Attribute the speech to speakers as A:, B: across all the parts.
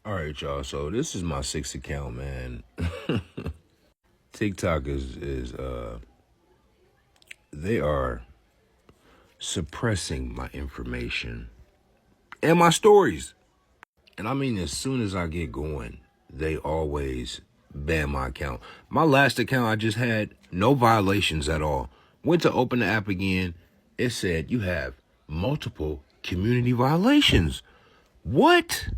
A: All right, y'all. So this is my sixth account, man. TikTok is they are suppressing my information and my stories. And I mean, as soon as I get going, they always ban my account. My last account I just had no violations at all. Went to open the app again. It said you have multiple community violations. What?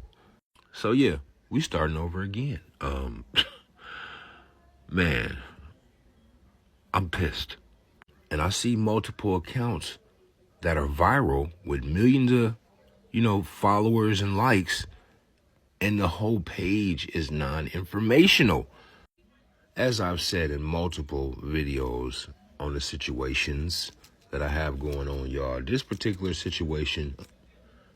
A: So yeah, we starting over again. Man, I'm pissed. And I see multiple accounts that are viral with millions of, followers and likes, and the whole page is non-informational. As I've said in multiple videos on the situations that I have going on, y'all, this particular situation,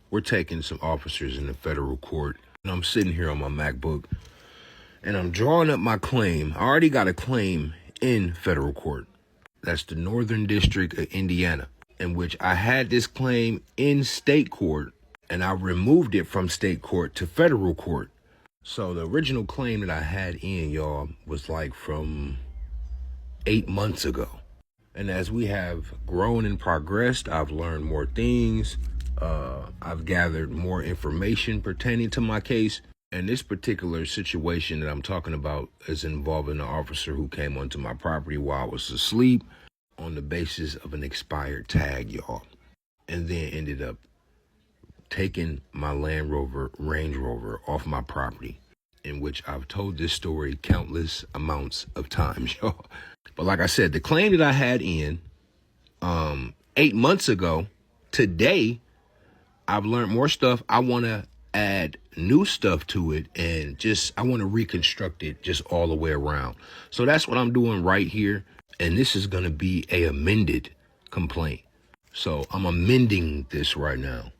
A: we're taking some officers in the federal court, and I'm sitting here on my MacBook, and I'm drawing up my claim. I already got a claim in federal court. That's the Northern District of Indiana, in which I had this claim in state court, and I removed it from state court to federal court. So the original claim that I had in, y'all, was like from 8 months ago. And as we have grown and progressed, I've learned more things. I've gathered more information pertaining to my case. And this particular situation that I'm talking about is involving an officer who came onto my property while I was asleep on the basis of an expired tag, y'all. And then ended up taking my Range Rover off my property, in which I've told this story countless amounts of times, y'all. But like I said, the claim that I had in 8 months ago, today, I've learned more stuff. I want to add new stuff to it, and I want to reconstruct it just all the way around. So that's what I'm doing right here. And this is going to be a amended complaint. So I'm amending this right now.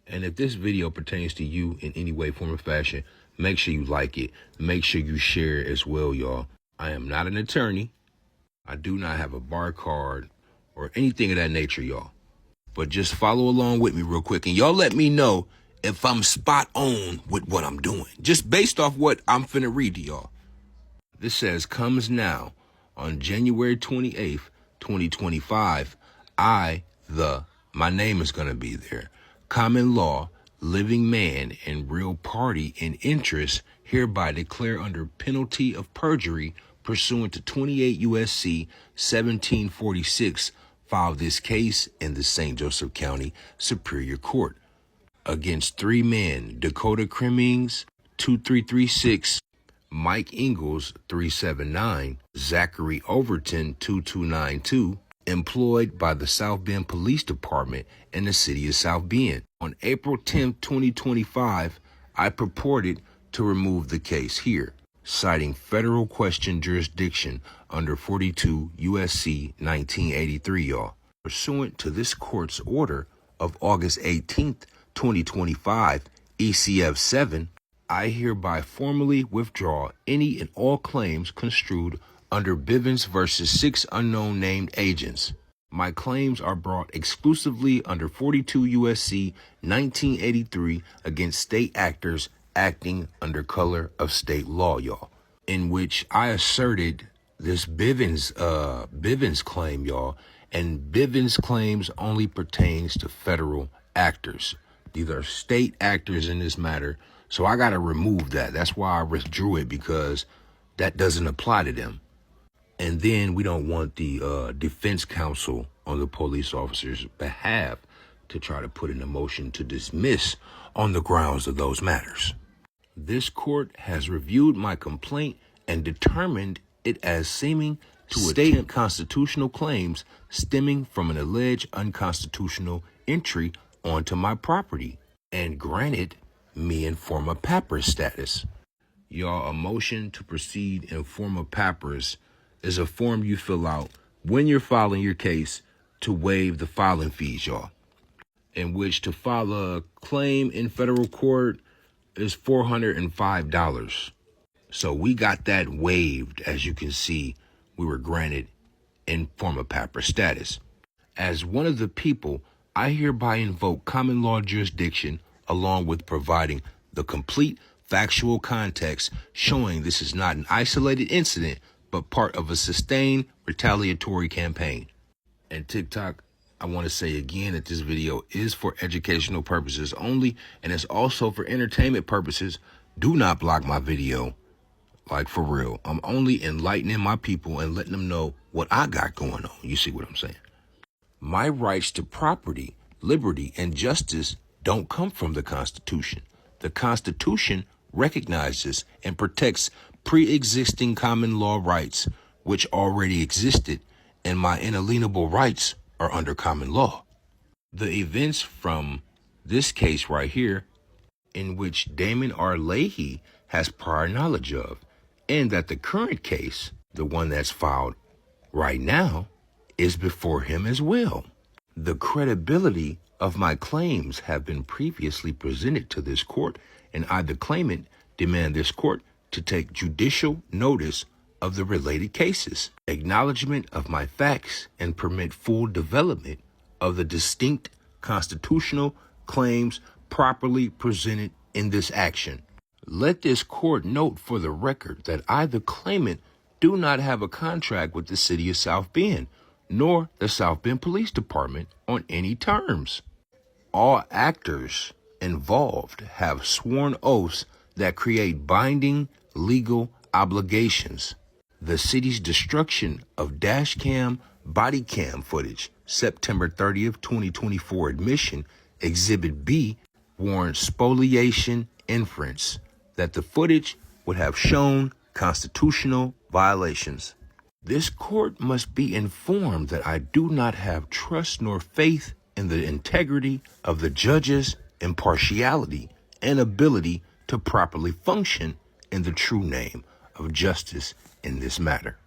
A: And if this video pertains to you in any way, form, or fashion, make sure you like it. Make sure you share it as well, y'all. I am not an attorney. I do not have a bar card or anything of that nature, y'all. But just follow along with me real quick. And y'all let me know if I'm spot on with what I'm doing, just based off what I'm finna read to y'all. This says, comes now on January 28th, 2025. My name is going to be there. Common law, living man, and real party in interest hereby declare under penalty of perjury pursuant to 28 U.S.C. 1746, file this case in the St. Joseph County Superior Court against 3 men, Dakota Crimmings, 2336, Mike Ingalls, 379, Zachary Overton, 2292, employed by the South Bend Police Department in the city of South Bend. On April 10, 2025, I purported to remove the case here, citing federal question jurisdiction under 42 U.S.C. 1983, y'all. Pursuant to this court's order of August 18, 2025, ECF 7, I hereby formally withdraw any and all claims construed under Bivens versus 6 unknown named agents. My claims are brought exclusively under 42 U.S.C. 1983 against state actors acting under color of state law, y'all, in which I asserted this Bivens claim, y'all, and Bivens claims only pertains to federal actors. These are state actors in this matter, so I got to remove that. That's why I withdrew it, because that doesn't apply to them. And then we don't want the defense counsel on the police officer's behalf to try to put in a motion to dismiss on the grounds of those matters. This court has reviewed my complaint and determined it as seeming to state constitutional claims stemming from an alleged unconstitutional entry onto my property, and granted me informa papyrus status. Y'all, a motion to proceed informa papyrus is a form you fill out when you're filing your case to waive the filing fees, y'all, in which to file a claim in federal court is $405. So we got that waived. As you can see, we were granted informa papyrus status. As one of the people, I hereby invoke common law jurisdiction along with providing the complete factual context showing this is not an isolated incident, but part of a sustained retaliatory campaign. And TikTok, I want to say again that this video is for educational purposes only, and it's also for entertainment purposes. Do not block my video. Like, for real. I'm only enlightening my people and letting them know what I got going on. You see what I'm saying? My rights to property, liberty, and justice don't come from the Constitution. The Constitution recognizes and protects pre-existing common law rights, which already existed, and my inalienable rights are under common law. The events from this case right here, in which Damon R. Leahy has prior knowledge of, and that the current case, the one that's filed right now, is before him as well. The credibility of my claims have been previously presented to this court, and I, the claimant, demand this court to take judicial notice of the related cases, acknowledgement of my facts, and permit full development of the distinct constitutional claims properly presented in this action. Let this court note for the record that I, the claimant, do not have a contract with the city of South Bend, nor the South Bend Police Department on any terms. All actors involved have sworn oaths that create binding legal obligations. The city's destruction of dash cam, body cam footage, September 30th, 2024 admission, Exhibit B, warrants spoliation inference that the footage would have shown constitutional violations. This court must be informed that I do not have trust nor faith in the integrity of the judge's impartiality and ability to properly function in the true name of justice in this matter.